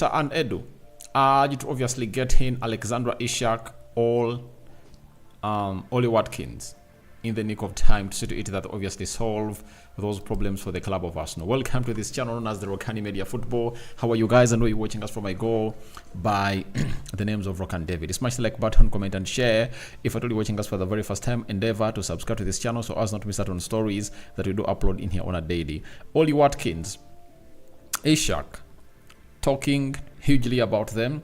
Arteta and Edu urged to obviously get in Alexandra Isak or Oli Watkins in the nick of time to see to it that obviously solve those problems for the club of Arsenal. Welcome to this channel known as the Rokani Media Football. How are you guys? I know you're watching us from my goal by the names of Rokani David. Smash the like button, comment and share. If you're watching us for the very first time, endeavor to subscribe to this channel so as not to miss out on stories that we do upload in here on a daily. Oli Watkins, Isak, talking hugely about them.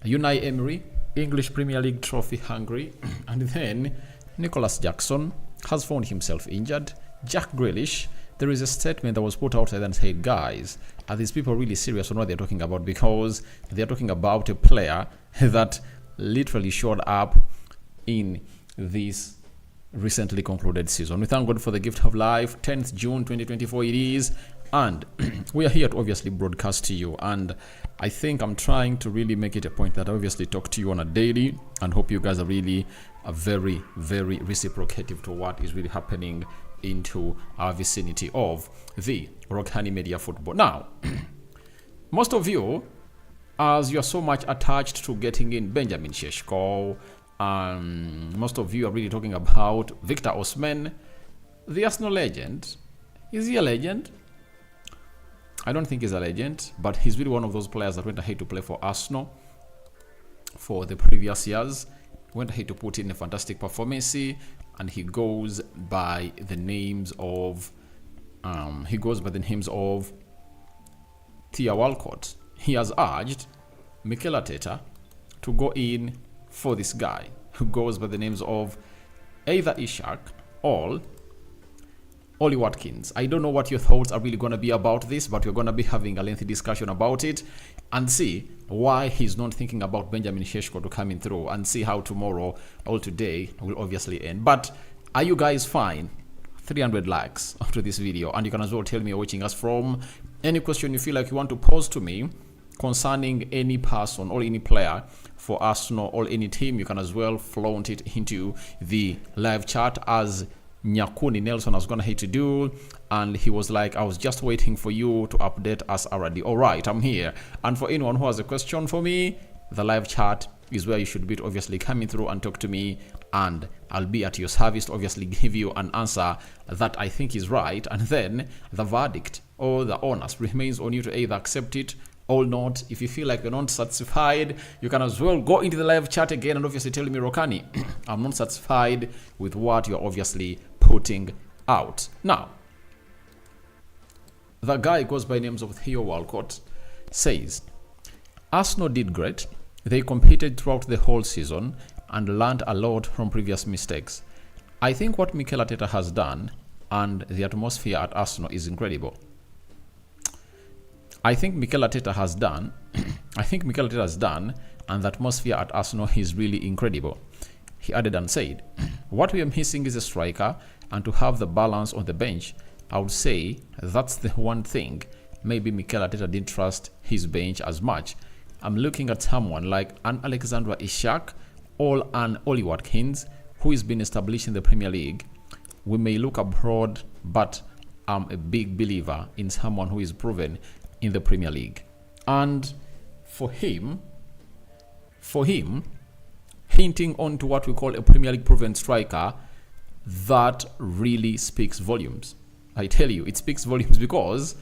Unai Emery, English Premier League trophy hungry, and then Nicholas Jackson has found himself injured. Jack Grealish, there is a statement that was put out there and said, guys, are these people really serious on what they're talking about? Because they're talking about a player that literally showed up in this recently concluded season. We thank God for the gift of life. 10th June 2024 it is, and we are here to obviously broadcast to you, and I think I'm trying to really make it a point that I obviously talk to you on a daily, and hope you guys are really very reciprocative to what is really happening into our vicinity of the Rokani Media Football. Now, most of you, as you're so much attached to getting in Benjamin Sesko, most of you are really talking about Victor Osimhen, the Arsenal legend. Is he a legend? I don't think he's a legend, but he's really one of those players that went ahead to play for Arsenal for the previous years. Went ahead to put in a fantastic performance, and he goes by the names of Thea Walcott. He has urged Mikel Arteta to go in for this guy who goes by the names of either Isak or Oli Watkins. I don't know what your thoughts are really going to be about this, but we're going to be having a lengthy discussion about it and see why he's not thinking about Benjamin Sesko to come in through, and see how tomorrow or today will obviously end. But are you guys fine? 300 likes after this video, and you can as well tell me you're watching us from. Any question you feel like you want to pose to me concerning any person or any player for Arsenal or any team, you can as well flaunt it into the live chat, as Nyakuni Nelson was gonna hate to do, and he was like, I was just waiting for you to update us already. All right, I'm here. And for anyone who has a question for me, the live chat is where you should be, obviously coming through and talk to me, and I'll be at your service to obviously give you an answer that I think is right, and then the verdict or the honors remains on you to either accept it or not. If you feel like you're not satisfied, you can as well go into the live chat again and obviously tell me, Rokani, I'm not satisfied with what you're obviously putting out. Now, the guy goes by names of Theo Walcott, says Arsenal did great. They competed throughout the whole season and learned a lot from previous mistakes. I think what Mikel Arteta has done and the atmosphere at Arsenal is incredible. I think Mikel Arteta has done, and the atmosphere at Arsenal is really incredible. He added and said, what we are missing is a striker, and to have the balance on the bench. I would say that's the one thing. Maybe Mikel Arteta didn't trust his bench as much. I'm looking at someone like an Alexandra Isak or an Oli Watkins, who has been established in the Premier League. We may look abroad, but I'm a big believer in someone who is proven in the Premier League. And for him, hinting on to what we call a Premier League proven striker, that really speaks volumes. I tell you, it speaks volumes, because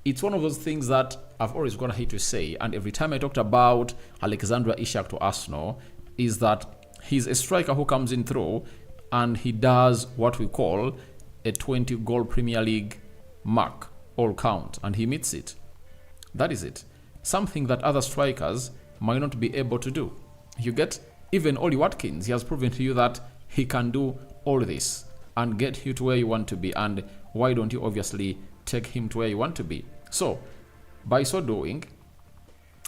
it's one of those things that I've always gonna hate to say, and every time I talked about Alexandra Isak to Arsenal, is that he's a striker who comes in through and he does what we call a 20 goal Premier League mark, all count, and he meets it. That is it. Something that other strikers might not be able to do. You get, even Oli Watkins, he has proven to you that he can do all this and get you to where you want to be. And why don't you obviously take him to where you want to be? So, by so doing,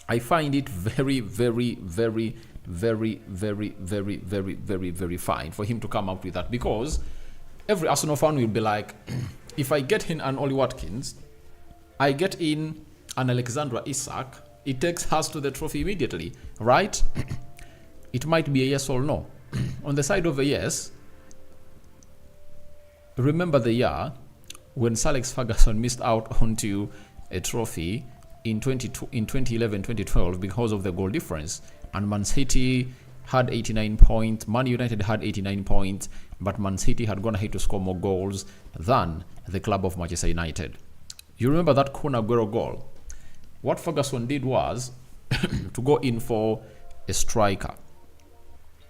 I find it very fine for him to come out with that, because every Arsenal fan will be like, if I get in an Oli Watkins, I get in an Alexandra Isak, it takes us to the trophy immediately, right? It might be a yes or no. On the side of a yes, remember the year when Sir Alex Ferguson missed out onto a trophy in 2011, 2012 because of the goal difference. And Man City had 89 points, Man United had 89 points, but Man City had gone ahead to score more goals than the club of Manchester United. You remember that Kun Aguero goal? What Ferguson did was to go in for a striker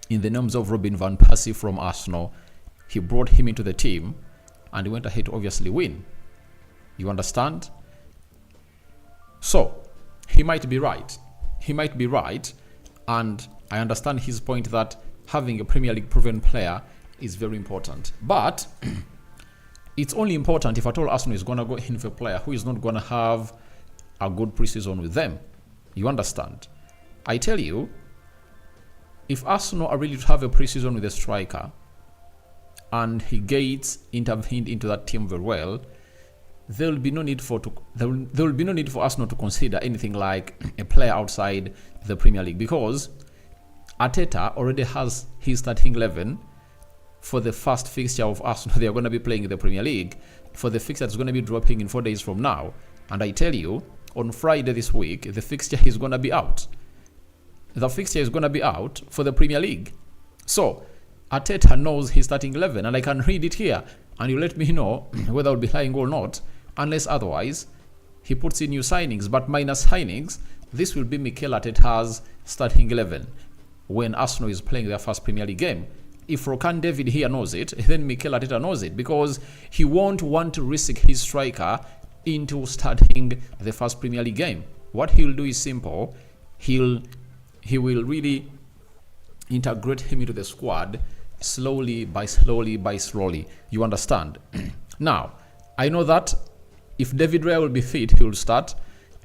in the names of Robin van Persie from Arsenal. He brought him into the team and he went ahead to obviously win. You understand? So, he might be right. He might be right. And I understand his point that having a Premier League proven player is very important. But it's only important if at all Arsenal is going to go in for a player who is not going to have a good preseason with them. You understand? I tell you, if Arsenal are really to have a preseason with a striker and he gets intervened into that team very well, there will be no need for Arsenal to consider anything like a player outside the Premier League, because Arteta already has his starting 11 for the first fixture of Arsenal. They are going to be playing in the Premier League for the fixture that's going to be dropping in 4 days from now. And I tell you, on Friday this week, the fixture is going to be out. The fixture is going to be out for the Premier League. So, Arteta knows his starting 11, and I can read it here, and you let me know whether I'll be lying or not, unless otherwise he puts in new signings. But minus signings, this will be Mikel Arteta's starting 11 when Arsenal is playing their first Premier League game. If Rokani David here knows it, then Mikel Arteta knows it, because he won't want to risk his striker into starting the first Premier League game. What he'll do is simple. He will really integrate him into the squad slowly by slowly. You understand? Now, I know that if David Raya will be fit, he will start.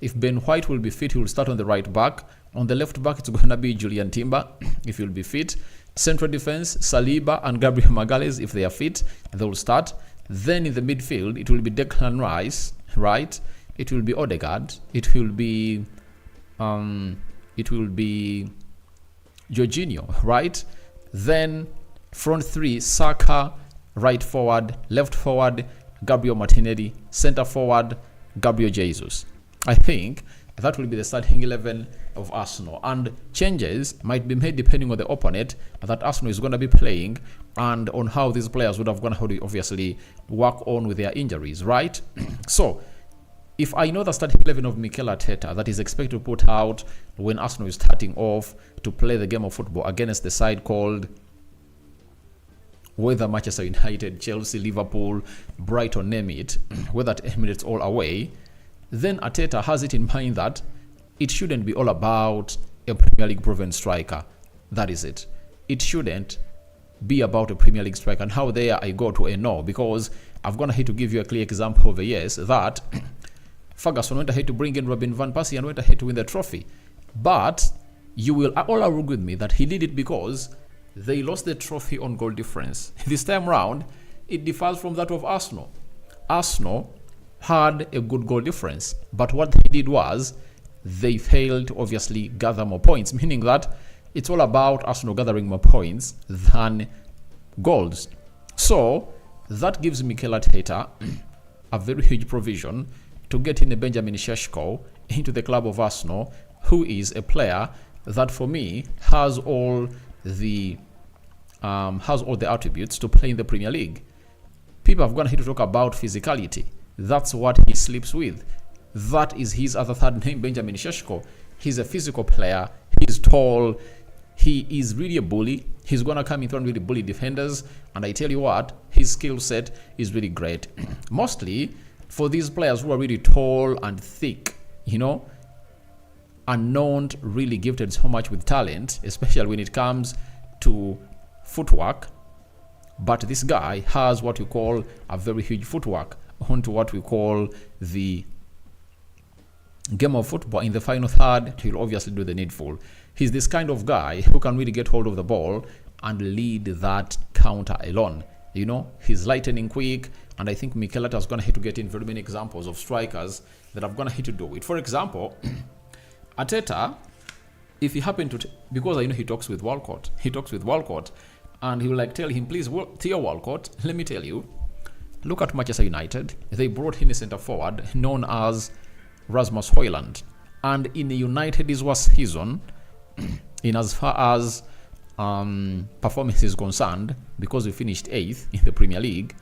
If Ben White will be fit, he will start on the right back. On the left back, it's going to be Julian Timber, if he'll be fit. Central defense, Saliba and Gabriel Magalhaes, if they are fit, they will start. Then in the midfield, it will be Declan Rice, right? It will be Odegaard. It will be Jorginho, right? Then front three, Saka, right forward, left forward, Gabriel Martinelli, center forward, Gabriel Jesus. I think that will be the starting 11 of Arsenal, and changes might be made depending on the opponent that Arsenal is going to be playing and on how these players would have gone to obviously work on with their injuries, right? So, if I know the starting 11 of Mikel Arteta that is expected to put out when Arsenal is starting off to play the game of football against the side called whether Manchester United, Chelsea, Liverpool, Brighton, name it, whether at Emirates all away, then Arteta has it in mind that it shouldn't be all about a Premier League proven striker. That is it. It shouldn't be about a Premier League striker. And how there I go to a no, because I've gone ahead to give you a clear example of a yes that Ferguson went ahead to bring in Robin van Persie and went ahead to win the trophy. But you will all agree with me that he did it because they lost the trophy on goal difference. This time round, it differs from that of Arsenal. Arsenal had a good goal difference, but what they did was they failed to obviously gather more points, meaning that it's all about Arsenal gathering more points than goals. So that gives Mikel Arteta a very huge provision to get in a Benjamin Sesko into the club of Arsenal, who is a player that for me has all the attributes to play in the Premier League. People have gone here to talk about physicality. That's what he sleeps with. That is his other third name, Benjamin Sesko. He's a physical player. He's tall. He is really a bully. He's going to come in and really bully defenders. And I tell you what, his skill set is really great. Mostly for these players who are really tall and thick, and not really gifted so much with talent, especially when it comes to footwork. But this guy has what we call a very huge footwork onto what we call the game of football. In the final third, he'll obviously do the needful. He's this kind of guy who can really get hold of the ball and lead that counter alone. He's lightning quick, and I think Mikel Arteta is going to have to get in very many examples of strikers that have going to have to do it. For example, Arteta, if he happened to, because I know he talks with Walcott, and he will tell him, please, Theo Walcott, let me tell you, look at Manchester United. They brought in a centre forward known as Rasmus Højlund. And in United's worst season, in as far as performance is concerned, because we finished 8th in the Premier League,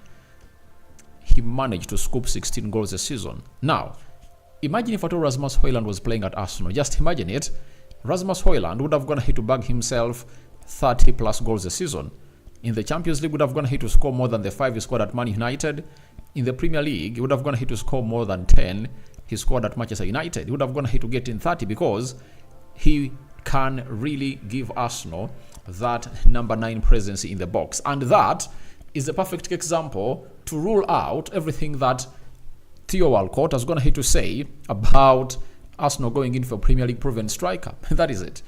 he managed to scoop 16 goals a season. Now, imagine if at all Rasmus Højlund was playing at Arsenal. Just imagine it. Rasmus Højlund would have gone ahead to bag himself 30 plus goals a season. In the Champions League, would have gone ahead to score more than the 5 he scored at Man United. In the Premier League, he would have gone ahead to score more than 10 he scored at Manchester United. He would have gone ahead to get in 30 because he can really give Arsenal that number 9 presence in the box. And that is the perfect example to rule out everything that Theo Walcott has gone ahead to say about Arsenal going in for Premier League proven striker. That is it.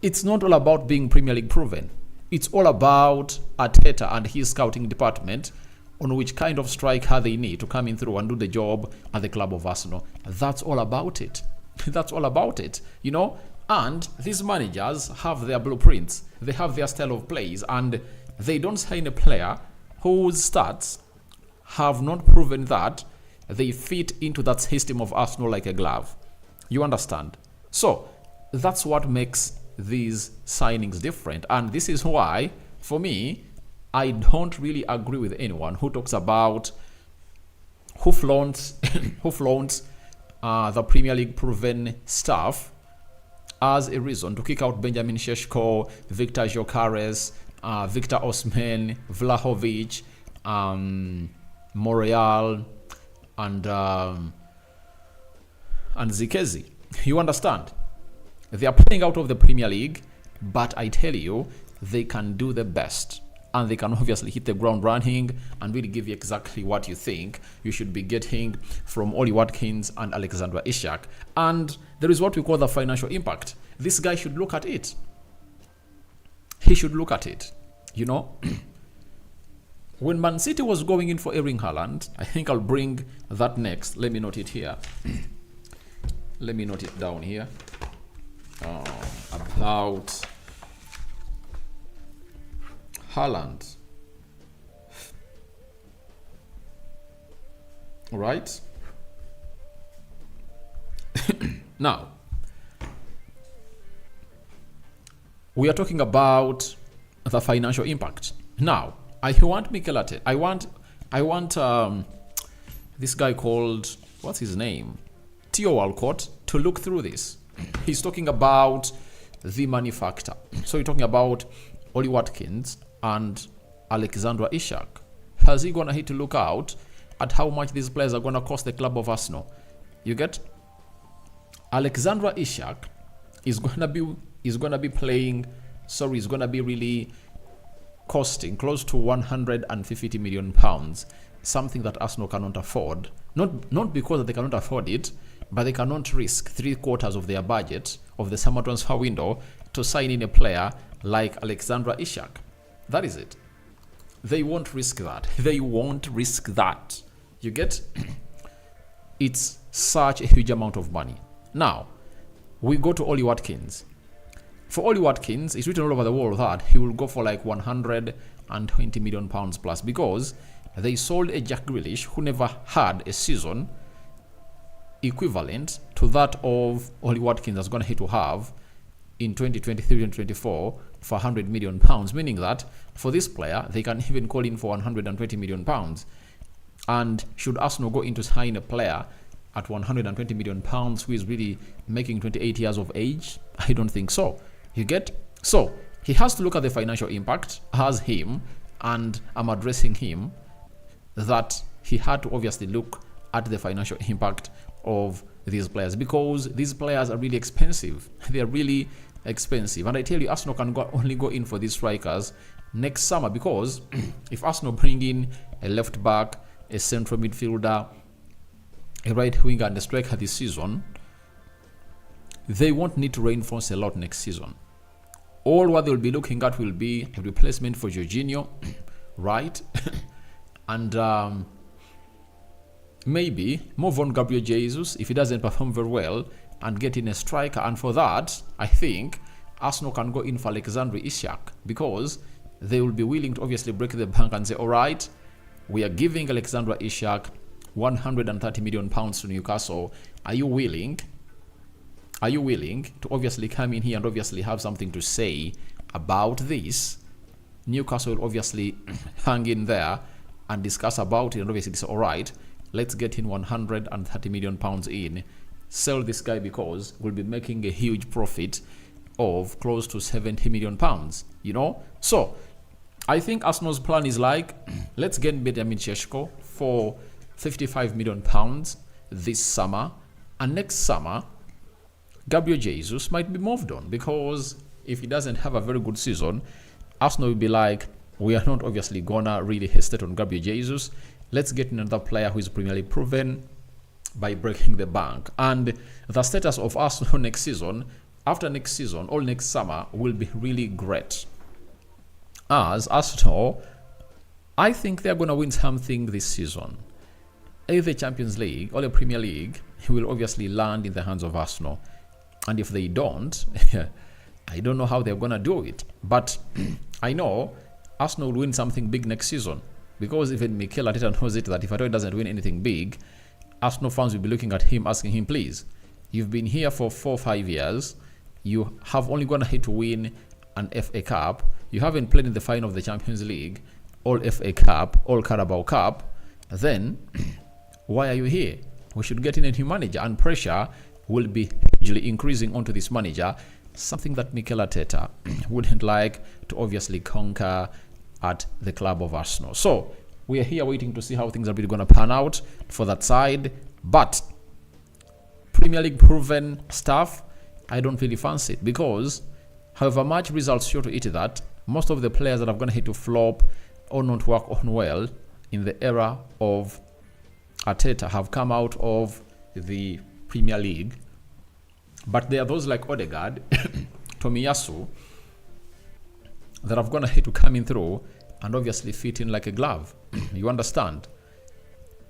It's not all about being Premier League proven. It's all about Arteta and his scouting department on which kind of striker they need to come in through and do the job at the club of Arsenal. That's all about it. That's all about it, you know. And these managers have their blueprints. They have their style of plays, and they don't sign a player whose stats have not proven that they fit into that system of Arsenal like a glove. You understand? So that's what makes these signings different. And this is why, for me, I don't really agree with anyone who talks about who flaunts the Premier League proven stuff as a reason to kick out Benjamin Sesko, Victor Gyökeres, Victor Osimhen, Vlahovic, Monreal, and Zirkzee. You understand? They are playing out of the Premier League, but I tell you, they can do the best. And they can obviously hit the ground running and really give you exactly what you think you should be getting from Oli Watkins and Alexander Isak. And there is what we call the financial impact. This guy should look at it. He should look at it. You know, when Man City was going in for Erling Haaland, I think I'll bring that next. Let me note it here. Let me note it down here. About Haaland. All right. Now, we are talking about the financial impact. Now, I want Mikel Arteta. I want this guy called, what's his name? Theo Walcott to look through this. He's talking about the money factor. So you're talking about Oli Watkins and Alexander Isak. Has he gonna hit to look out at how much these players are gonna cost the club of Arsenal? You get? Alexander Isak is gonna be playing. Sorry, is gonna be really costing close to 150 million pounds. Something that Arsenal cannot afford. Not because they cannot afford it, but they cannot risk 3/4 of their budget of the summer transfer window to sign in a player like Alexander Isak. That is it. They won't risk that. They won't risk that. You get? It's such a huge amount of money. Now, we go to Oli Watkins. For Oli Watkins, it's written all over the world that he will go for like 120 million pounds plus because they sold a Jack Grealish who never had a season equivalent to that of Oli Watkins is going to have in 2023 and 24 for 100 million pounds, meaning that for this player, they can even call in for 120 million pounds. And should Arsenal go in to sign a player at 120 million pounds who is really making 28 years of age? I don't think so. You get? So he has to look at the financial impact as him, and I'm addressing him that he had to obviously look at the financial impact of these players because these players are really expensive. They are really expensive. And I tell you, Arsenal can only go in for these strikers next summer because if Arsenal bring in a left back, a central midfielder, a right winger and a striker this season, they won't need to reinforce a lot next season. All what they'll be looking at will be a replacement for Jorginho, right? And maybe move on Gabriel Jesus if he doesn't perform very well and get in a striker. And for that, I think Arsenal can go in for Alexander Isak because they will be willing to obviously break the bank and say, all right, we are giving Alexander Isak 130 million pounds to Newcastle Are you willing? Are you willing to obviously come in here and obviously have something to say about this? Newcastle will obviously hang in there and discuss about it, and obviously it's all right. Let's get in 130 million pounds in, sell this guy because we'll be making a huge profit of close to 70 million pounds. You know, so I think Arsenal's plan is like, let's get Benjamin Sesko for 55 million pounds this summer, and next summer Gabriel Jesus might be moved on, because if he doesn't have a very good season, Arsenal will be like, we are not obviously gonna really hesitate on Gabriel Jesus. Let's get another player who is Premier League proven by breaking the bank. And the status of Arsenal next season, after next season, or next summer, will be really great. As Arsenal, I think they're gonna win something this season. Either Champions League or the Premier League will obviously land in the hands of Arsenal. And if they don't, I don't know how they're going to do it. But I know Arsenal will win something big next season. Because even Mikel Arteta knows it, that if Arteta doesn't win anything big, Arsenal fans will be looking at him, asking him, please, you've been here for 4 or 5 years. You have only gone ahead to win an FA Cup. You haven't played in the final of the Champions League, all FA Cup, all Carabao Cup. Then, why are you here? We should get in a new manager, and pressure will be hugely increasing onto this manager, something that Mikel Arteta wouldn't like to obviously conquer at the club of Arsenal. So we are here waiting to see how things are really going to pan out for that side. But Premier League proven stuff, I don't really fancy it, because however much results show to it that most of the players that have gone ahead to flop or not work on well in the era of Arteta have come out of the Premier League. But there are those like Odegaard, Tomiyasu, that have gone ahead to come in through and obviously fit in like a glove. You understand?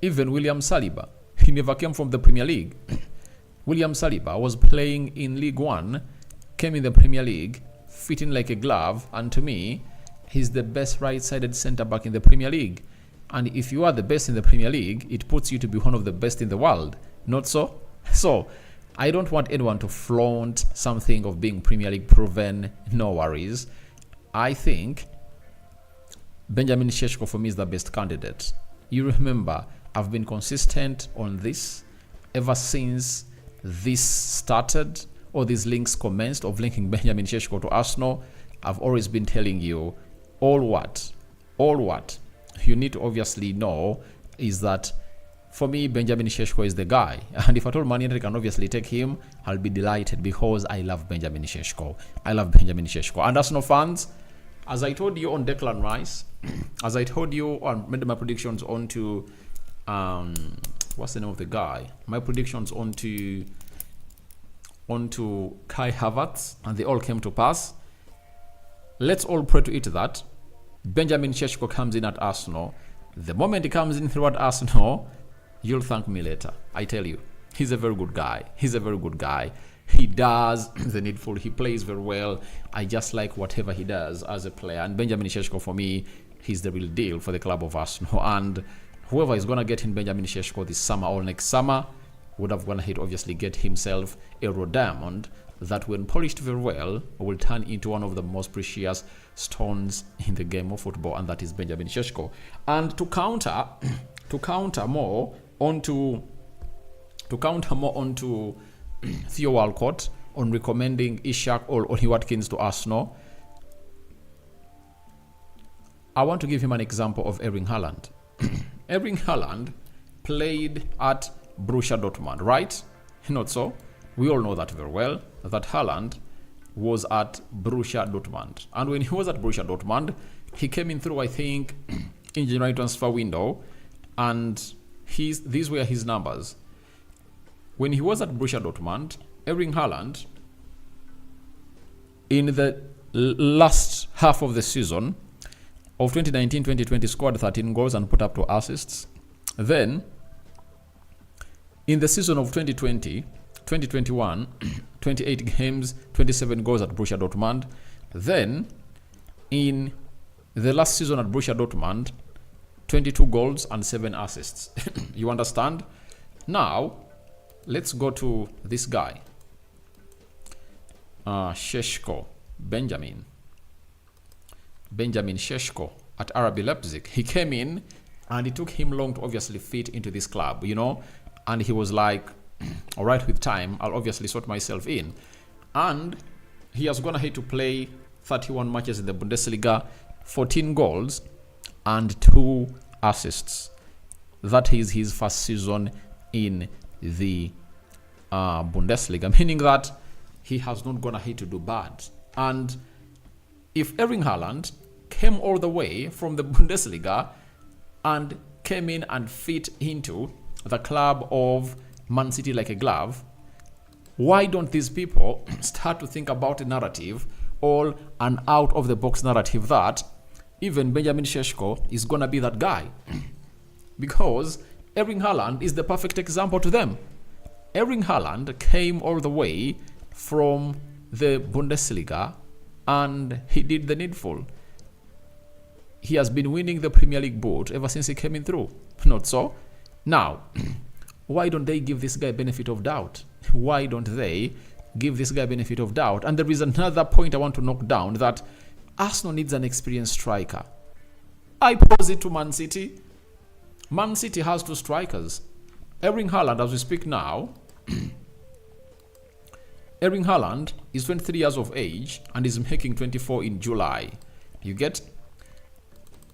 Even William Saliba, he never came from the Premier League. William Saliba was playing in League One, came in the Premier League, fit in like a glove, and to me, he's the best right-sided centre-back in the Premier League. And if you are the best in the Premier League, it puts you to be one of the best in the world. Not so? So, I don't want anyone to flaunt something of being Premier League proven. No worries. I think Benjamin Sesko for me is the best candidate. You remember, I've been consistent on this ever since this started, or these links commenced of linking Benjamin Sesko to Arsenal. I've always been telling you, all what you need to obviously know is that for me, Benjamin Sesko is the guy. And if at all Man United can obviously take him, I'll be delighted, because I love Benjamin Sesko. I love Benjamin Sesko. And Arsenal fans, as I told you on Declan Rice, as I told you on made my predictions onto what's the name of the guy? My predictions onto Kai Havertz, and they all came to pass. Let's all pray to it that Benjamin Sesko comes in at Arsenal. The moment he comes in through at Arsenal, you'll thank me later. I tell you, he's a very good guy. He's a very good guy. He does the needful. He plays very well. I just like whatever he does as a player. And Benjamin Sesko, for me, he's the real deal for the club of Arsenal. And whoever is going to get in Benjamin Sesko this summer or next summer would have gone ahead, obviously, get himself a raw diamond that, when polished very well, will turn into one of the most precious stones in the game of football, and that is Benjamin Sesko. And to counter more onto Theo Walcott on recommending Isak or Unai Watkins to Arsenal, I want to give him an example of Erling Haaland. Erling Haaland played at Borussia Dortmund, right? Not so? We all know that very well, that Haaland was at Borussia Dortmund. And when he was at Borussia Dortmund, he came in through, I think, in January transfer window, and these were his numbers. When he was at Borussia Dortmund, Erling Haaland, in the last half of the season of 2019-2020, scored 13 goals and put up 2 assists. Then, in the season of 2020-2021, 28 games, 27 goals at Borussia Dortmund. Then, in the last season at Borussia Dortmund, 22 goals and 7 assists. You understand? Now, let's go to this guy, Sesko, Benjamin Sesko at RB Leipzig. He came in, and it took him long to obviously fit into this club, and he was like, all right, with time, I'll obviously sort myself in. And he has gone ahead to play 31 matches in the Bundesliga, 14 goals and 2 assists. That is his first season in the Bundesliga, meaning that he has not gone ahead to do bad. And if Erling Haaland came all the way from the Bundesliga and came in and fit into the club of Man City like a glove, why don't these people start to think about a narrative, or an out-of-the-box narrative, that even Benjamin Sesko is going to be that guy? Because Erling Haaland is the perfect example to them. Erling Haaland came all the way from the Bundesliga and he did the needful. He has been winning the Premier League boot ever since he came in through. Not so? Now, why don't they give this guy benefit of doubt? Why don't they give this guy benefit of doubt? And there is another point I want to knock down, that Arsenal needs an experienced striker. I pose it to Man City. Man City has 2 strikers. Erling Haaland, as we speak now, Erling Haaland is 23 years of age and is making 24 in July. You get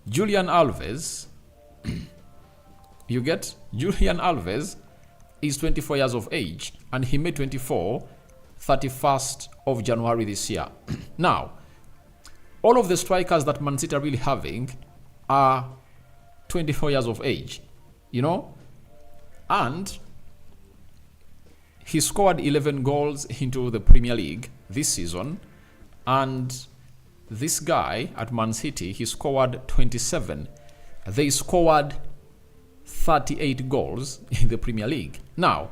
Julian Alves. Julian Alves is 24 years of age and he made 24 31st of January this year. Now, all of the strikers that Man City are really having are 24 years of age, and he scored 11 goals into the Premier League this season, and this guy at Man City, he scored 27. They scored 38 goals in the Premier League. Now,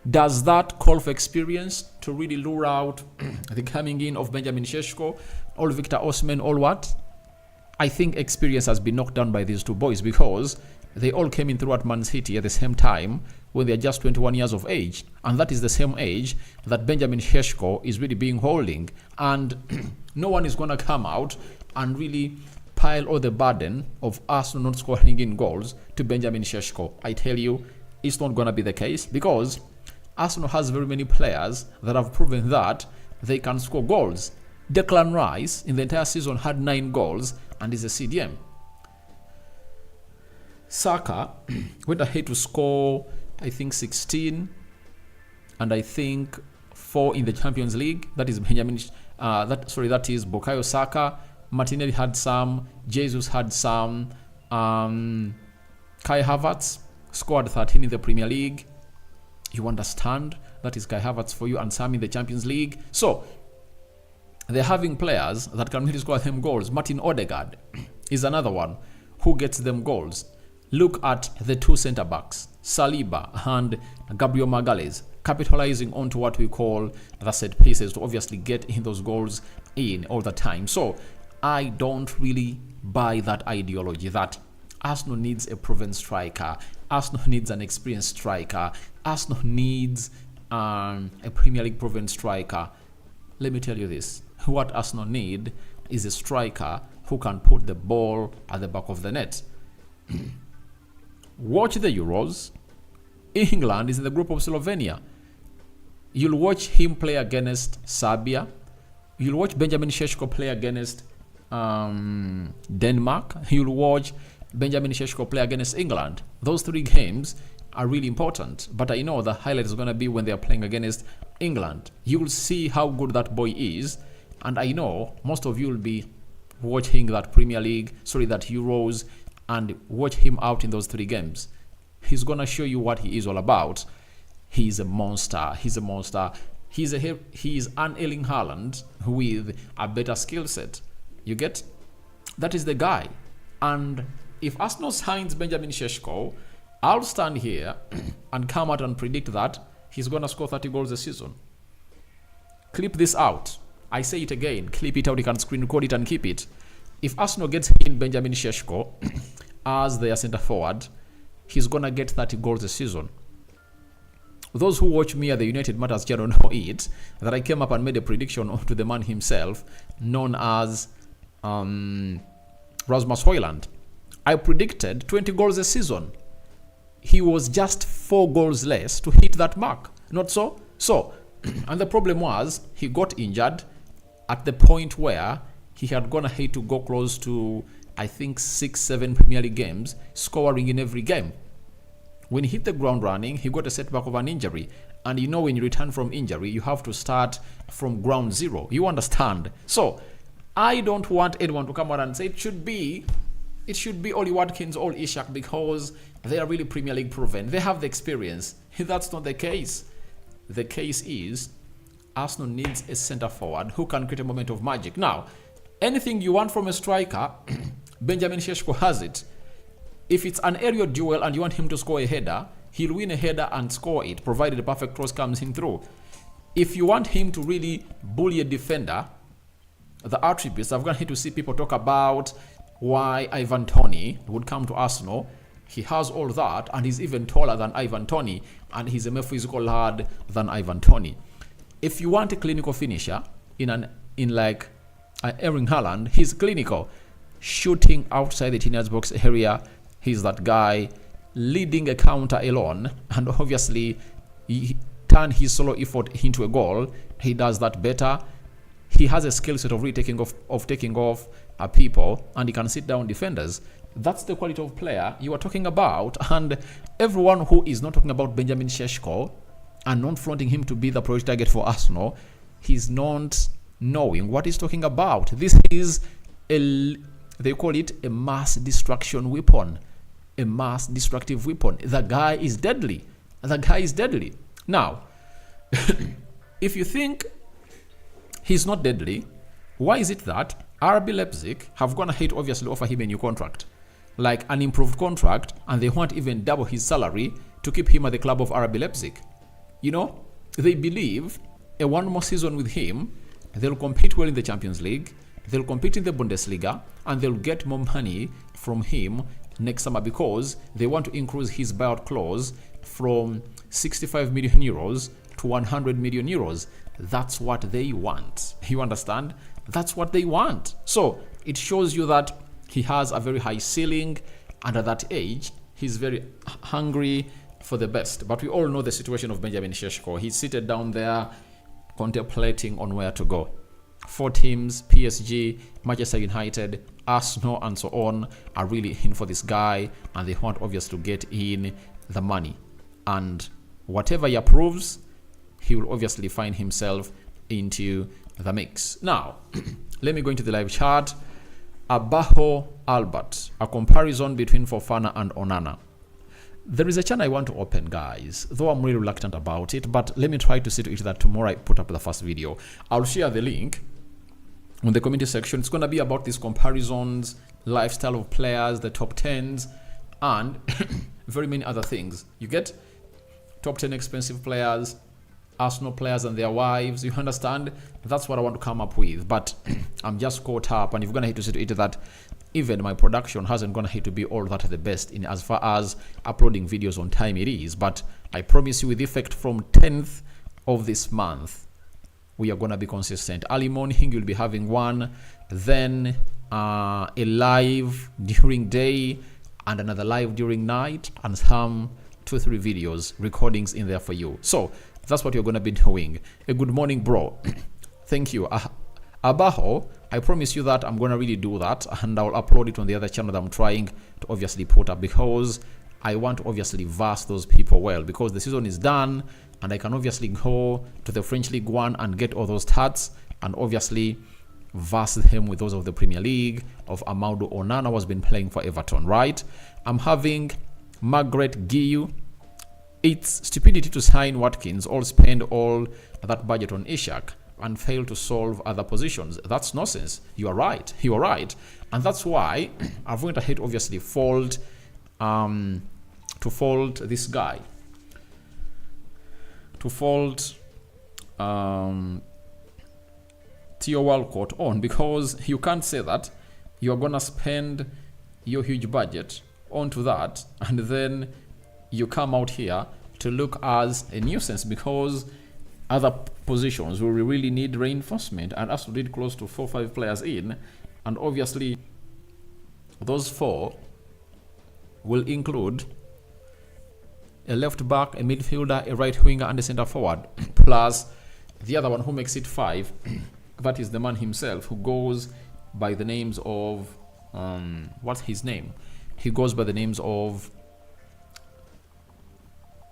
does that call for experience to really lure out the coming in of Benjamin Sesko or Victor Osimhen or what? I think experience has been knocked down by these 2 boys, because they all came in through at Man City at the same time when they're just 21 years of age. And that is the same age that Benjamin Sesko is really being holding. And no one is going to come out and really pile all the burden of Arsenal not scoring in goals to Benjamin Sesko. I tell you, it's not going to be the case, because Arsenal has very many players that have proven that they can score goals. Declan Rice in the entire season had 9 goals and is a CDM. Saka went ahead to score, I think, 16 and I think 4 in the Champions League. That is that is Bukayo Saka. Martinelli had some, Jesus had some, Kai Havertz scored 13 in the Premier League. You understand? That is Kai Havertz for you, and some in the Champions League. So they're having players that can really score them goals. Martin Odegaard is another one who gets them goals. Look at the 2 centre-backs, Saliba and Gabriel Magalhaes, capitalizing onto what we call the set pieces to obviously get in those goals in all the time. So I don't really buy that ideology that Arsenal needs a proven striker, Arsenal needs an experienced striker, Arsenal needs a Premier League proven striker. Let me tell you this. What Arsenal need is a striker who can put the ball at the back of the net. Watch the Euros. England is in the group of Slovenia. You'll watch him play against Serbia. You'll watch Benjamin Sesko play against Denmark. You'll watch Benjamin Sesko play against England. Those 3 games are really important. But I know the highlight is going to be when they are playing against England. You will see how good that boy is. And I know most of you will be watching that that Euros, and watch him out in those 3 games. He's going to show you what he is all about. He's a monster. He is an Erling Haaland with a better skill set. You get? That is the guy. And if Arsenal signs Benjamin Sesko, I'll stand here and come out and predict that he's going to score 30 goals a season. Clip this out. I say it again. Clip it out. You can screen record it and keep it. If Arsenal gets in Benjamin Sesko as their centre forward, he's going to get 30 goals a season. Those who watch me at the United Matters channel know it, that I came up and made a prediction to the man himself, known as Rasmus Højlund. I predicted 20 goals a season. He was just 4 goals less to hit that mark. Not so? So, and the problem was, he got injured at the point where he had gone ahead to go close to, I think, 6-7 Premier League games, scoring in every game. When he hit the ground running, he got a setback of an injury. And you know, when you return from injury, you have to start from ground zero. You understand? So, I don't want anyone to come out and say it should be Oli Watkins or Isak because they are really Premier League proven. They have the experience. That's not the case. The case is Arsenal needs a centre forward who can create a moment of magic. Now, anything you want from a striker, Benjamin Sesko has it. If it's an aerial duel and you want him to score a header, he'll win a header and score it, provided the perfect cross comes in through. If you want him to really bully a defender, the attributes, I've gone here to see people talk about why Ivan Toney would come to Arsenal. He has all that, and he's even taller than Ivan Toney, and he's a more physical lad than Ivan Toney. If you want a clinical finisher in like Erling Haaland, he's clinical, shooting outside the teenage box area. He's that guy leading a counter alone, and obviously he turned his solo effort into a goal. He does that better. He has a skill set of really taking off people, and he can sit down defenders. That's the quality of player you are talking about. And everyone who is not talking about Benjamin Sesko and not flaunting him to be the priority target for Arsenal, he's not knowing what he's talking about. This is they call it a mass destruction weapon. A mass destructive weapon. The guy is deadly. Now, if you think he's not deadly, why is it that RB Leipzig have gone ahead to obviously offer him a new contract, like an improved contract, and they want even double his salary to keep him at the club of RB Leipzig? You know, they believe a one more season with him, they'll compete well in the Champions League, they'll compete in the Bundesliga, and they'll get more money from him next summer because they want to increase his buyout clause from 65 million euros to 100 million euros. That's what they want. You understand? That's what they want. So it shows you that he has a very high ceiling, and at that age, he's very hungry for the best. But we all know the situation of Benjamin Sesko. He's seated down there contemplating on where to go. 4 teams, PSG, Manchester United, Arsenal, and so on, are really in for this guy, and they want obviously to get in the money. And whatever he approves, he will obviously find himself into the mix. Now, let me go into the live chat. Abajo Albert, a comparison between Fofana and Onana. There is a channel I want to open, guys, though I'm really reluctant about it, but let me try to see to it that tomorrow I put up the first video. I'll share the link in the community section. It's going to be about these comparisons, lifestyle of players, the top 10s, and very many other things. You get top 10 expensive players, Arsenal players and their wives. You understand? That's what I want to come up with, but I'm just caught up, and you're going to hate to see to it that even my production hasn't gone ahead to be all that the best in as far as uploading videos on time it is. But I promise you, with effect from 10th of this month, we are going to be consistent. Early morning, you'll be having one, then a live during day, and another live during night, and some 2-3 videos, recordings in there for you. So that's what you're going to be doing. A good morning, bro. Thank you. Abajo, I promise you that I'm going to really do that, and I'll upload it on the other channel that I'm trying to obviously put up, because I want to obviously verse those people well, because the season is done, and I can obviously go to the French League 1 and get all those stats, and obviously verse them with those of the Premier League, of Amadou Onana, who has been playing for Everton, right? I'm having Margaret Giu. It's stupidity to sign Watkins or spend all that budget on Isak and fail to solve other positions. That's nonsense. You are right. You are right. And that's why I've went ahead, obviously, to fold this guy. To fold Theo Walcott on, because you can't say that you're going to spend your huge budget onto that, and then you come out here to look as a nuisance, because other positions where we really need reinforcement, and Aston did close to 4 or 5 players in, and obviously those 4 will include a left back, a midfielder, a right winger, and a centre forward, plus the other one who makes it 5. That is the man himself, who goes by the names of what's his name? He goes by the names of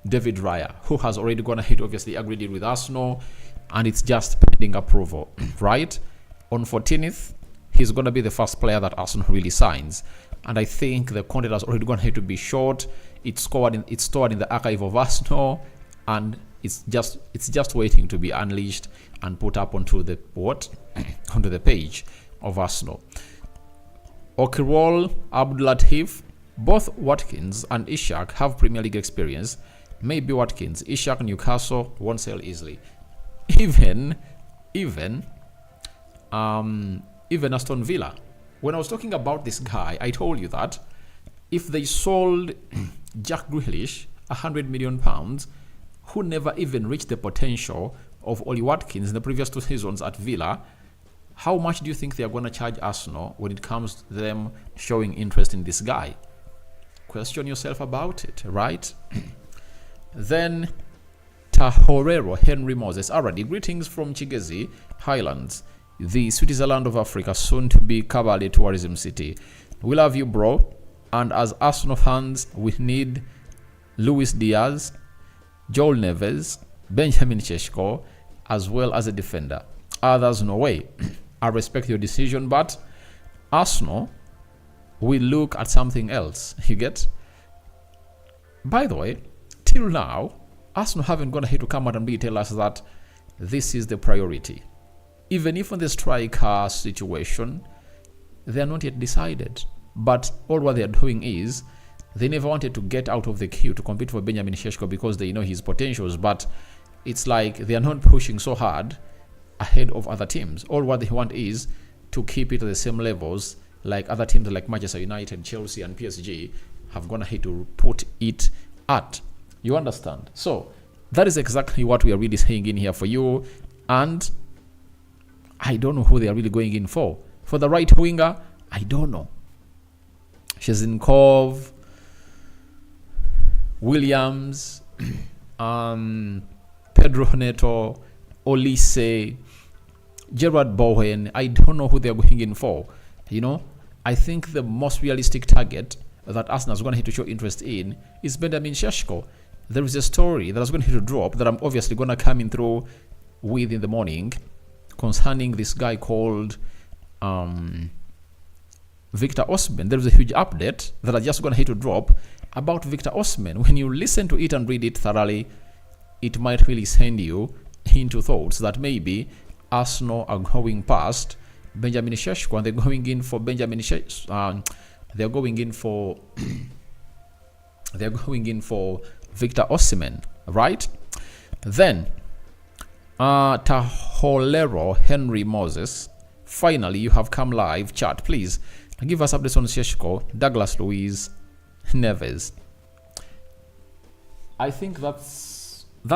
David Raya, who has already gone ahead, obviously agreed it with Arsenal, and it's just pending approval, right? On 14th, he's going to be the first player that Arsenal really signs, and I think the contract has already gone ahead to be short. It's stored in the archive of Arsenal, and it's just waiting to be unleashed and put up onto the onto the page of Arsenal. Okirwal, Abdulatif, both Watkins and Isak have Premier League experience. Maybe Watkins, Isak, Newcastle won't sell easily. Even Aston Villa. When I was talking about this guy, I told you that if they sold Jack Grealish £100 million, who never even reached the potential of Oli Watkins in the previous 2 seasons at Villa, how much do you think they are going to charge Arsenal when it comes to them showing interest in this guy? Question yourself about it, right? Then Tahorero Henry Moses. Already, greetings from Chigezi Highlands, the Switzerland of Africa, soon to be Kabale tourism city. We love you, bro. And as Arsenal fans, we need Luis Diaz, Joel Neves, Benjamin Sesko, as well as a defender. Others, no way. I respect your decision, but Arsenal will look at something else. You get? By the way, till now, Arsenal haven't gone ahead to come out and tell us that this is the priority. Even if on the striker situation, they are not yet decided. But all what they are doing is, they never wanted to get out of the queue to compete for Benjamin Sesko because they know his potentials. But it's like they are not pushing so hard ahead of other teams. All what they want is to keep it at the same levels like other teams like Manchester United, Chelsea, and PSG have gone ahead to put it at. You understand? So that is exactly what we are really saying in here for you. And I don't know who they are really going in for. For the right winger, I don't know. Shezinkov, Williams, Pedro Neto, Olise, Gerard Bowen. I don't know who they're going in for. You know, I think the most realistic target that Arsenal is going to have to show interest in is Benjamin Sesko. There is a story that is going to drop that I'm obviously going to come in through with in the morning concerning this guy called Victor Osimhen. There is a huge update that I just going to drop about Victor Osimhen. When you listen to it and read it thoroughly, it might really send you into thoughts that maybe Arsenal are going past Benjamin Sesko and they're going in for Benjamin Sesko. They're going in for they're going in for Victor Osimhen, right? Then Taholero Henry Moses. Finally, you have come live. Chat, please give us updates on Sesko, Douglas Luiz, Neves. I think that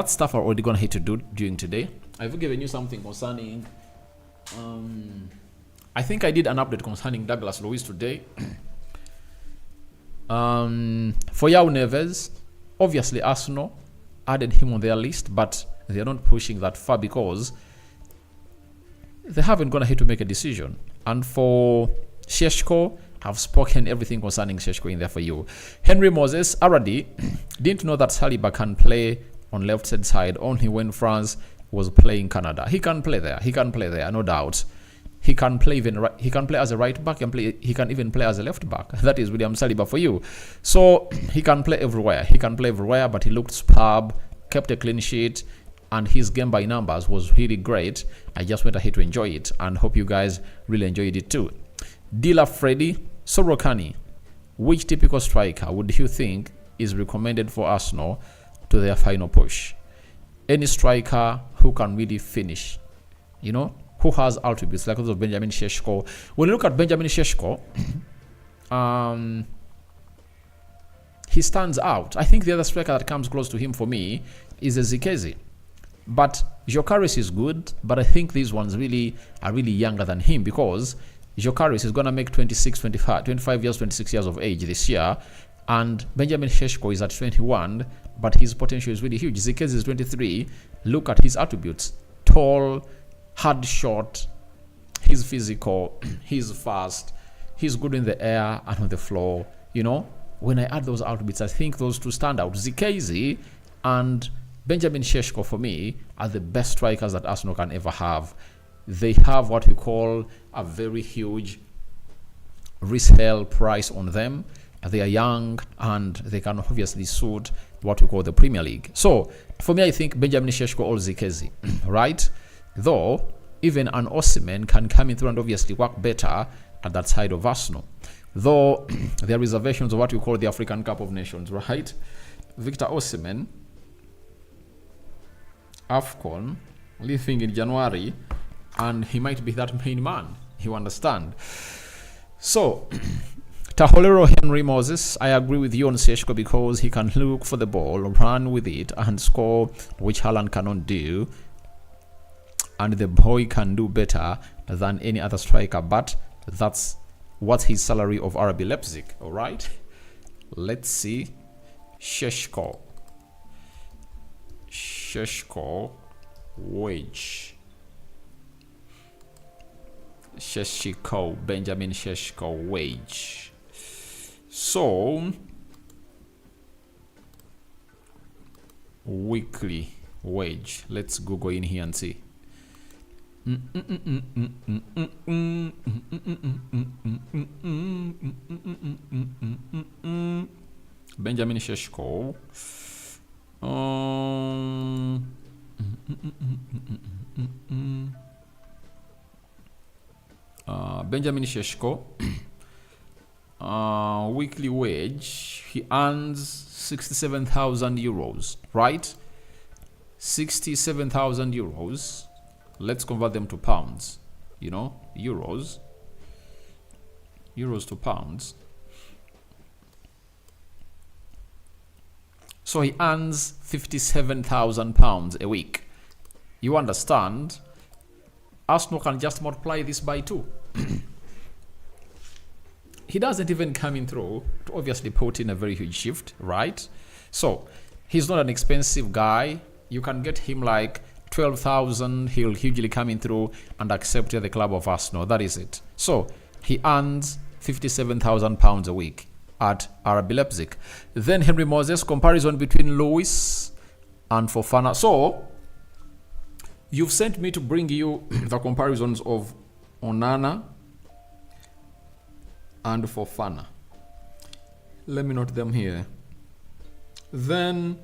stuff are already gonna hit to do during today. I've given you something concerning. I think I did an update concerning Douglas Luiz today. For Yao Neves, obviously Arsenal added him on their list, but they're not pushing that far because they haven't gone ahead to make a decision. And for Sesko, I've spoken everything concerning Sesko in there for you. Henry Moses already didn't know that Saliba can play on left side only when France was playing Canada. He can play there. He can play there, no doubt. He can play he can play as a right back and he can even play as a left back. That is William Saliba for you. So he can play everywhere. He can play everywhere, but he looked superb, kept a clean sheet, and his game by numbers was really great. I just went ahead to enjoy it and hope you guys really enjoyed it too. Dila Freddy, so Rokani, which typical striker would you think is recommended for Arsenal to their final push? Any striker who can really finish, you know, who has attributes like those of Benjamin Sesko. When you look at Benjamin Sesko, he stands out. I think the other striker that comes close to him for me is Ezekezi. But Gyökeres is good, but I think these ones really are really younger than him, because Gyökeres is going to make 25 years, 26 years of age this year, and Benjamin Sesko is at 21, but his potential is really huge. Ezekezi is 23. Look at his attributes: tall, hard shot, he's physical, he's fast, he's good in the air and on the floor. You know, when I add those attributes, I think those two stand out. Ezekezi and Benjamin Sesko, for me, are the best strikers that Arsenal can ever have. They have what we call a very huge resale price on them. They are young and they can obviously suit what we call the Premier League. So, for me, I think Benjamin Sesko or Ezekezi, right? Though, even an Osimhen can come in through and obviously work better at that side of Arsenal. Though, there are reservations of what we call the African Cup of Nations, right? Victor Osimhen, AFCON, leaving in January, and he might be that main man. You understand? So, Taholero Henry Moses, I agree with you on Sesko because he can look for the ball, run with it, and score, which Haaland cannot do. And the boy can do better than any other striker, but that's what's his salary of RB Leipzig, all right? Let's see. Sesko wage. Benjamin Sesko wage. So, weekly wage. Let's Google in here and see. Benjamin Sesko. Benjamin Sesko. Weekly wage. He earns 67,000 euros, right? 67,000 euros. Let's convert them to pounds. You know, euros to pounds. So he earns 57,000 pounds a week. You understand? Arsenal can just multiply this by 2. He doesn't even come in through to obviously put in a very huge shift, right? So he's not an expensive guy. You can get him like 12,000. He'll hugely come in through and accept the club of Arsenal. That is it. So he earns 57,000 pounds a week at RB Leipzig. Then Henry Moses, comparison between Lewis and Fofana. So you've sent me to bring you the comparisons of Onana and Fofana. Let me note them here. Then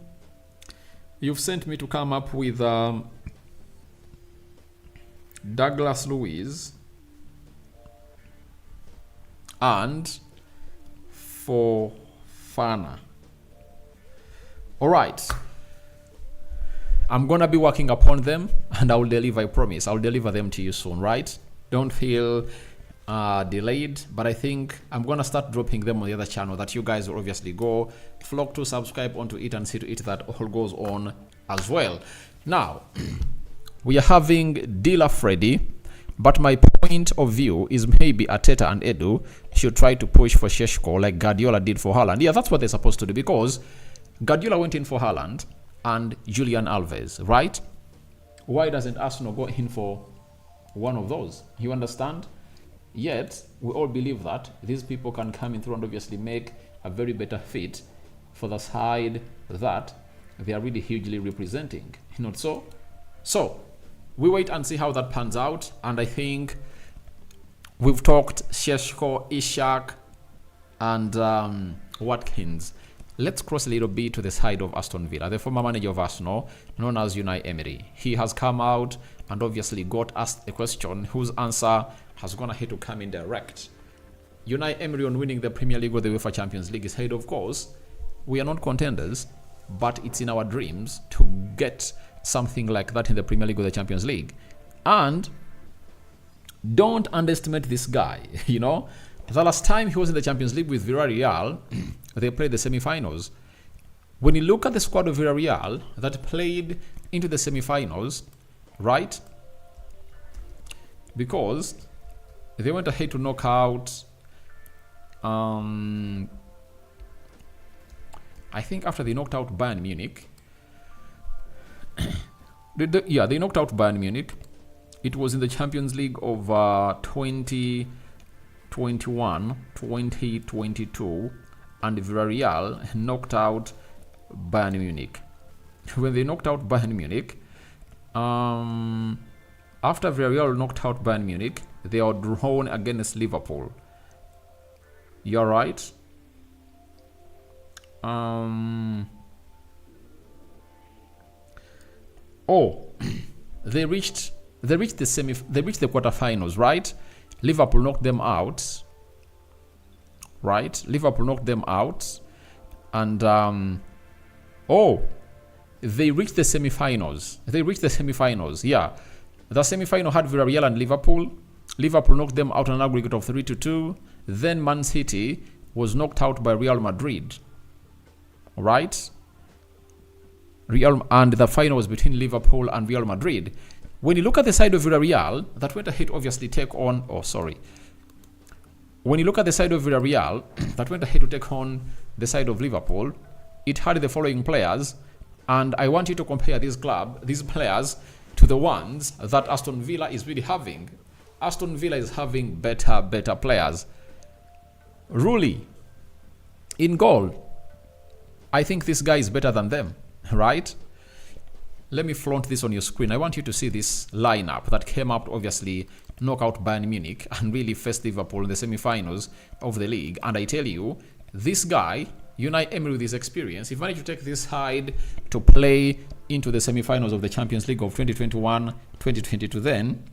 you've sent me to come up with Douglas Luiz and Fofana. All right. I'm going to be working upon them and I will deliver, I promise. I'll deliver them to you soon, right? Don't feel delayed, but I think I'm going to start dropping them on the other channel that you guys will obviously go flock to, subscribe onto it, and see to it that all goes on as well. Now, we are having Dealer Freddy, but my point of view is maybe Arteta and Edu should try to push for Sesko like Guardiola did for Haaland. Yeah, that's what they're supposed to do, because Guardiola went in for Haaland and Julian Alves, right? Why doesn't Arsenal go in for one of those? You understand? Yet, we all believe that these people can come in through and obviously make a very better fit for the side that they are really hugely representing. Not so? So, we wait and see how that pans out. And I think we've talked Sesko, Isak, and Watkins. Let's cross a little bit to the side of Aston Villa. The former manager of Arsenal, known as Unai Emery. He has come out and obviously got asked a question whose answer has gone ahead to come in direct. Unai Emery, on winning the Premier League or the UEFA Champions League, said, of course, we are not contenders, but it's in our dreams to get something like that in the Premier League or the Champions League. And don't underestimate this guy, you know. The last time he was in the Champions League with Villarreal, they played the semi-finals. When you look at the squad of Villarreal that played into the semi-finals, right? Because they went ahead to knock out, I think after they knocked out Bayern Munich, they knocked out Bayern Munich. It was in the Champions League of 2021, 2022, and Villarreal knocked out Bayern Munich. When they knocked out Bayern Munich, after Villarreal knocked out Bayern Munich, they are drawn against Liverpool. You're right. They reached the quarterfinals, right? Liverpool knocked them out. Right? Liverpool knocked them out. And they reached the semi-finals. Yeah. The semi-final had Villarreal and Liverpool. Liverpool knocked them out on an aggregate of 3-2. Then Man City was knocked out by Real Madrid. Right? And the final was between Liverpool and Real Madrid. When you look at the side of Villarreal, that went ahead obviously take on... When you look at the side of Villarreal, that went ahead to take on the side of Liverpool, it had the following players, and I want you to compare these players to the ones that Aston Villa is really having. Aston Villa is having better players. Rulli, in goal, I think this guy is better than them, right? Let me flaunt this on your screen. I want you to see this lineup that came up to obviously knock out Bayern Munich and really faced Liverpool in the semi-finals of the league. And I tell you, this guy, Unai Emery with his experience, if managed to take this side to play into the semi-finals of the Champions League of 2021-2022, then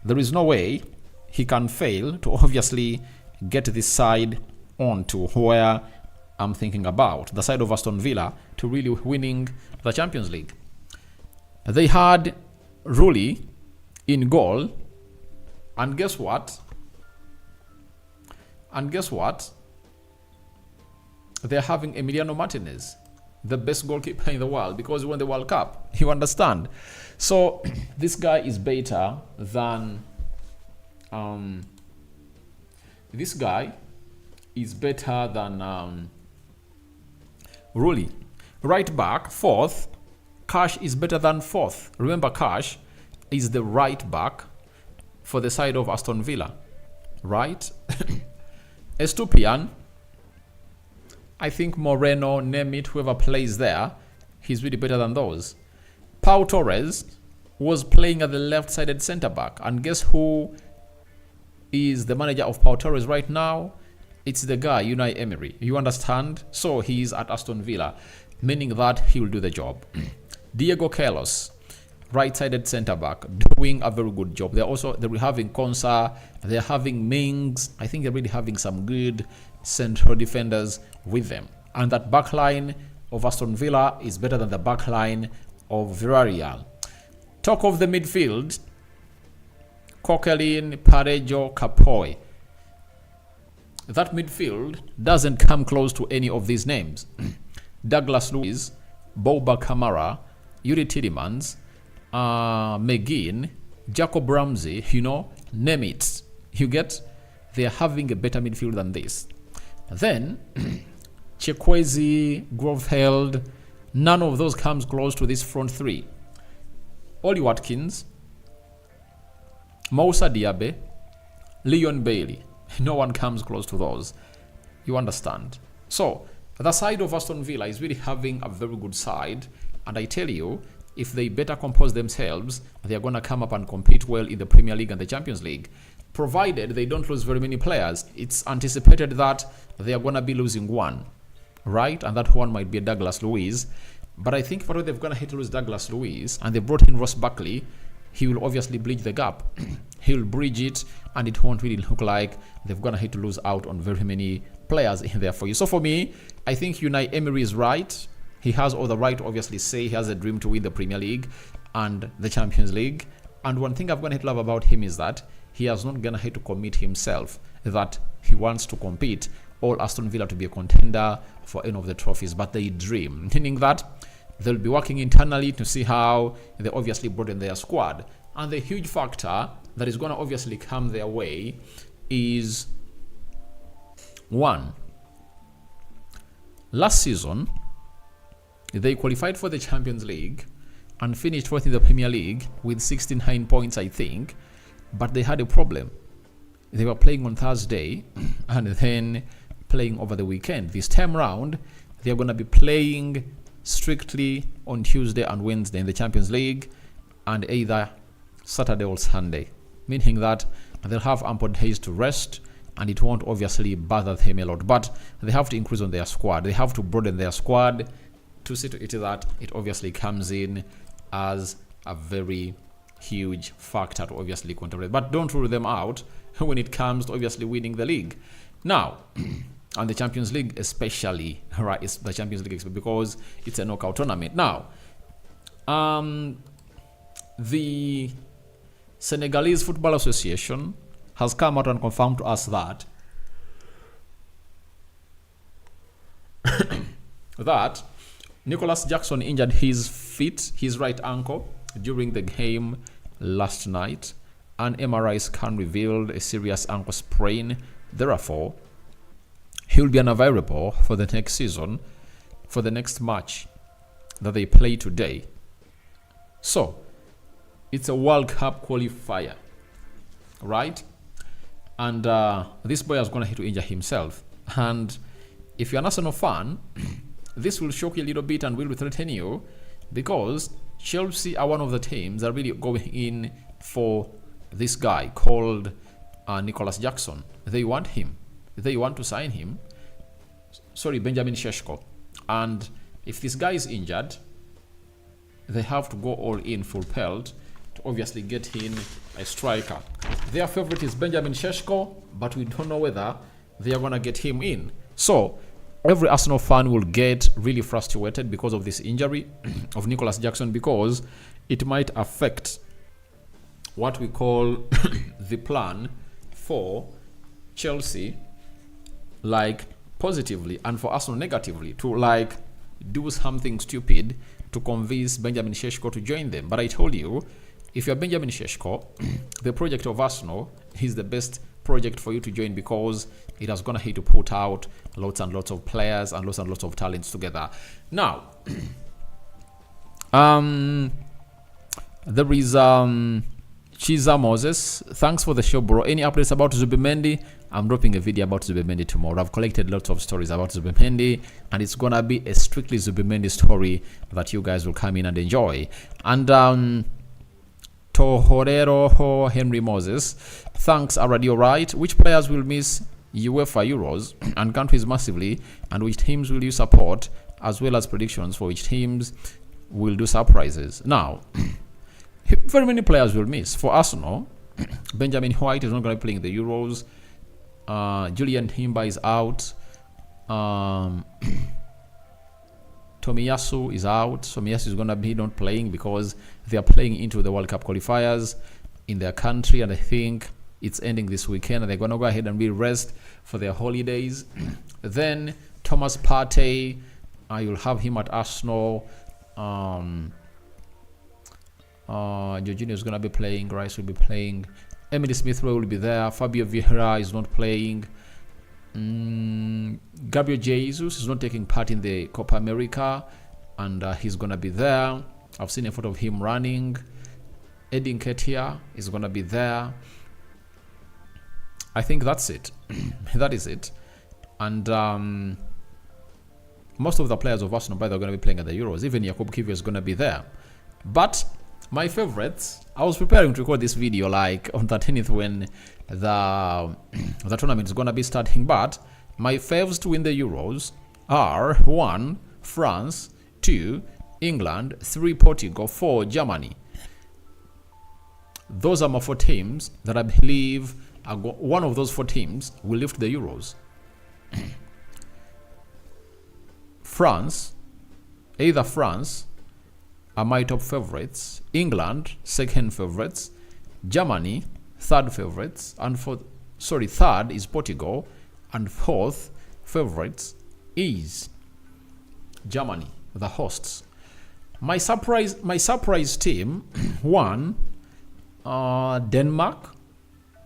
there is no way he can fail to obviously get this side on to where I'm thinking about, the side of Aston Villa, to really winning the Champions League. They had Rulli in goal, and guess what? They're having Emiliano Martinez, the best goalkeeper in the world, because he won the World Cup. You understand? So this guy is better than Rulli. Right back, fourth. Cash is better than fourth. Remember, Cash is the right back for the side of Aston Villa, right? Estupiñán, I think Moreno, name it, whoever plays there, he's really better than those. Pau Torres was playing at the left-sided centre-back, and guess who is the manager of Pau Torres right now? It's the guy, Unai Emery. You understand? So he's at Aston Villa, meaning that he will do the job. Diego Carlos, right-sided centre-back, doing a very good job. They're having Konsa, they're having Mings. I think they're really having some good central defenders with them. And that back line of Aston Villa is better than the back line of Villarreal. Talk of the midfield, Coquelin, Parejo, Capoy. That midfield doesn't come close to any of these names. Douglas Luiz, Boba Kamara, Yuri Tielemans, McGinn, Jacob Ramsey, name it. You get? They're having a better midfield than this. Then, Chikwueze, Groveld, none of those comes close to this front three. Oli Watkins, Moussa Diaby, Leon Bailey. No one comes close to those. You understand? So, the side of Aston Villa is really having a very good side. And I tell you, if they better compose themselves, they are going to come up and compete well in the Premier League and the Champions League. Provided they don't lose very many players. It's anticipated that they are going to be losing one, right? And that one might be a Douglas Luiz. But I think for they're going to hit to lose Douglas Luiz, and they brought in Ross Barkley, he will obviously bridge the gap. He'll bridge it, and it won't really look like they've going to hit to lose out on very many players in there for you. So for me, I think Unai Emery is right. He has all the right to obviously say he has a dream to win the Premier League and the Champions League. And one thing I'm going to love about him is that he has not going to have to commit himself that he wants to compete or Aston Villa to be a contender for any of the trophies, but they dream, meaning that they'll be working internally to see how they obviously broaden their squad. And the huge factor that is going to obviously come their way is, one, last season they qualified for the Champions League and finished fourth in the Premier League with 69 points, I think, but they had a problem. They were playing on Thursday and then playing over the weekend. This time round, they're going to be playing strictly on Tuesday and Wednesday in the Champions League, and either Saturday or Sunday, meaning that they'll have ample days to rest, and it won't obviously bother them a lot. But they have to increase on their squad. They have to broaden their squad to see to it that it obviously comes in as a very huge factor to obviously contemplate. But don't rule them out when it comes to obviously winning the league. Now, and the Champions League especially, right? It's the Champions League because it's a knockout tournament. Now, the Senegalese Football Association has come out and confirmed to us that that Nicholas Jackson injured his right ankle during the game last night. An MRI scan revealed a serious ankle sprain. Therefore, he will be unavailable for the next season, for the next match that they play today. So, it's a World Cup qualifier, right? And this boy is going to have to injure himself. And if you're an Arsenal fan, this will shock you a little bit and will threaten you, because Chelsea are one of the teams that are really going in for this guy called Nicholas Jackson. They want him. They want to sign him. Benjamin Sesko. And if this guy is injured, they have to go all in full pelt to obviously get in a striker. Their favorite is Benjamin Sesko, but we don't know whether they are going to get him in. So every Arsenal fan will get really frustrated because of this injury of Nicholas Jackson, because it might affect what we call the plan for Chelsea, like positively, and for Arsenal negatively, to like do something stupid to convince Benjamin Sesko to join them. But I told you, if you're Benjamin Sesko, the project of Arsenal is the best project for you to join, because it is going to have to put out lots and lots of players and lots of talents together. Now, there is Chiza Moses. Thanks for the show, bro. Any updates about Zubimendi? I'm dropping a video about Zubimendi tomorrow. I've collected lots of stories about Zubimendi, and it's gonna be a strictly Zubimendi story that you guys will come in and enjoy. And Tohorero Henry Moses, thanks, Aradio. Right, which players will miss UEFA Euros and countries massively, and which teams will you support, as well as predictions for which teams will do surprises? Now, very many players will miss. For Arsenal, Benjamin White is not going to be playing the Euros. Julian Timber is out. Tomiyasu is out. Tomiyasu is going to be not playing because they are playing into the World Cup qualifiers in their country, and I think it's ending this weekend, and they're going to go ahead and be rest for their holidays. Then Thomas Partey, you'll have him at Arsenal. Jorginho is going to be playing. Rice will be playing. Emily Smith-Rowe will be there. Fabio Vieira is not playing. Gabriel Jesus is not taking part in the Copa America, and he's going to be there. I've seen a photo of him running. Eddie Nketiah is going to be there. I think that's it. That is it. And most of the players of Arsenal, by the way, are going to be playing at the Euros. Even Jakub Kiwior is going to be there. But my favorites, I was preparing to record this video like on the 13th when the tournament is going to be starting, but my faves to win the Euros are 1, France, 2, England, 3, Portugal, 4, Germany. Those are my 4 teams that I believe one of those 4 teams will lift the Euros. Either France are my top favorites, England second favorites, Germany third favorites, and third is Portugal, and fourth favorites is Germany, the hosts. My surprise team, one, Denmark.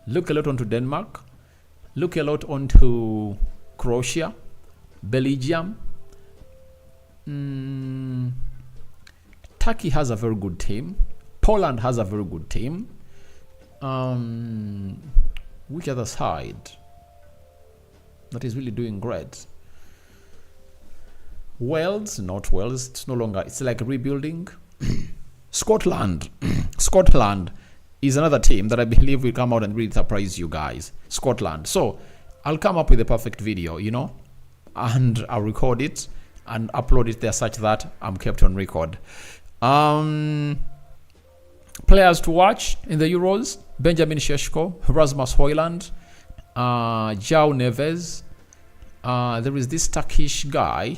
Look a lot onto Denmark. Look a lot onto Croatia, Belgium. Turkey has a very good team. Poland has a very good team. Which other side that is really doing great? Wales, not Wales. It's no longer. It's like rebuilding. Scotland. Scotland is another team that I believe will come out and really surprise you guys. Scotland. So I'll come up with a perfect video, and I'll record it and upload it there such that I'm kept on record. Players to watch in the Euros: Benjamin Sesko, Rasmus Højlund, João Neves. There is this Turkish guy.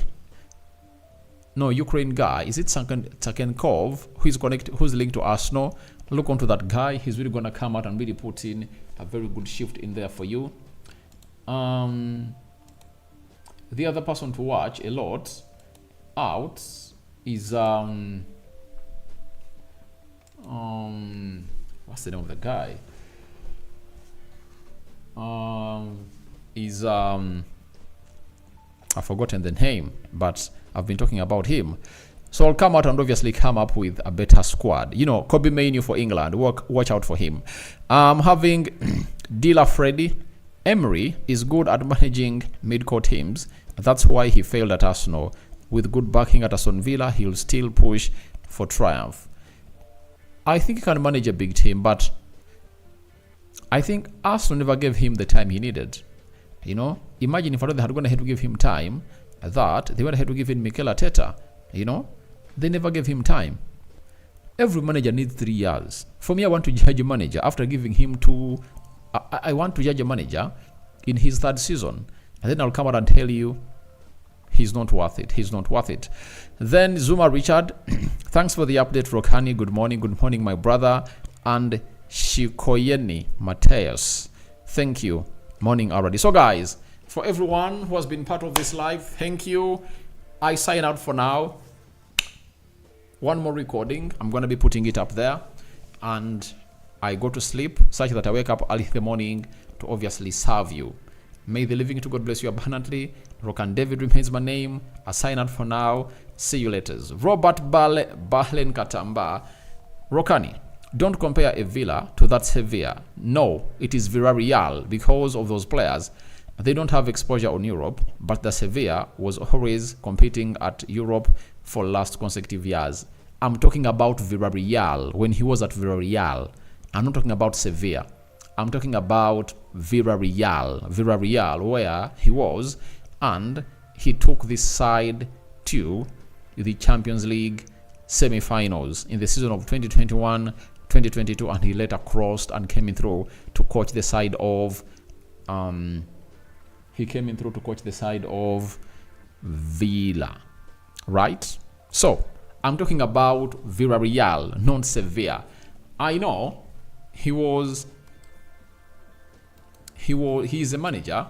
No, Ukraine guy. Is it Tsakenkov, who's linked to Arsenal? Look onto that guy. He's really gonna come out and really put in a very good shift in there for you. The other person to watch a lot out is what's the name of the guy? I've forgotten the name, but I've been talking about him. So I'll come out and obviously come up with a better squad. Kobe Mainoo for England. Watch out for him. Having Dila Freddy. Emery is good at managing mid-core teams. That's why he failed at Arsenal. With good backing at Aston Villa, he'll still push for triumph. I think he can manage a big team, but I think Arsenal never gave him the time he needed. Imagine if they had gone ahead to give him time, that they went ahead to give him Mikel Arteta. They never gave him time. Every manager needs 3 years. For me, I want to judge a manager after giving him 2. I want to judge a manager in his 3rd season, and then I'll come out and tell you he's not worth it. He's not worth it. Then Zuma Richard, thanks for the update, Rokani. Good morning, my brother. And Shikoyeni Mateus, thank you. Morning already. So guys, for everyone who has been part of this live, thank you. I sign out for now. One more recording. I'm going to be putting it up there, and I go to sleep such that I wake up early in the morning to obviously serve you. May the living to God bless you abundantly. Rokan David remains my name. I sign out for now. See you later. Robert Bahlen Katamba. Rokani, don't compare a Villa to that Sevilla. No, it is Villarreal because of those players. They don't have exposure on Europe, but the Sevilla was always competing at Europe for last consecutive years. I'm talking about Villarreal when he was at Villarreal. I'm not talking about Sevilla. I'm talking about Villarreal, where he was, and he took this side to the Champions League semi-finals in the season of 2021-2022, and he later crossed and came in through to coach the side of Villa, right? So I'm talking about Villarreal, not Sevilla. I know he's a manager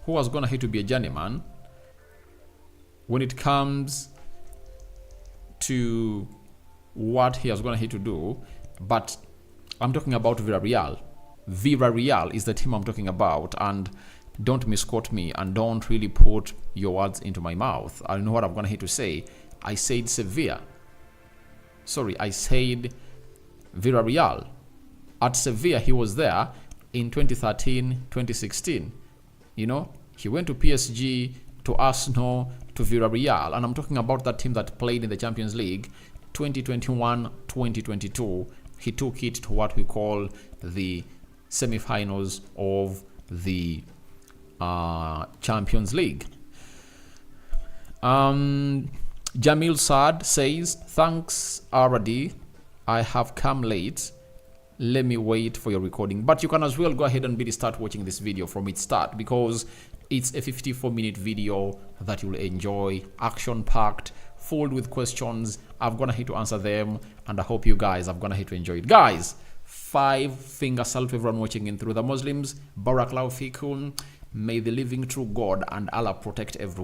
who was gonna hate to be a journeyman when it comes to what he has gonna hate to do, but I'm talking about Villarreal. Villarreal is the team I'm talking about, and don't misquote me and don't really put your words into my mouth. I know what I'm gonna hate to say. I said Sevilla. Sorry, I said Villarreal. At Sevilla, he was there in 2013, 2016. He went to PSG, to Arsenal, to Villarreal, and I'm talking about that team that played in the Champions League 2021, 2022. He took it to what we call the semi-finals of the Champions League. Jamil Saad says, thanks RD, I have come late. Let me wait for your recording. But you can as well go ahead and really start watching this video from its start, because it's a 54-minute video that you'll enjoy, action-packed, full with questions. I'm gonna hit to answer them, and I hope you guys are gonna hit to enjoy it. Guys, 5-finger salute to everyone watching in through the Muslims. Barakallahu fikum. May the living true God and Allah protect everyone.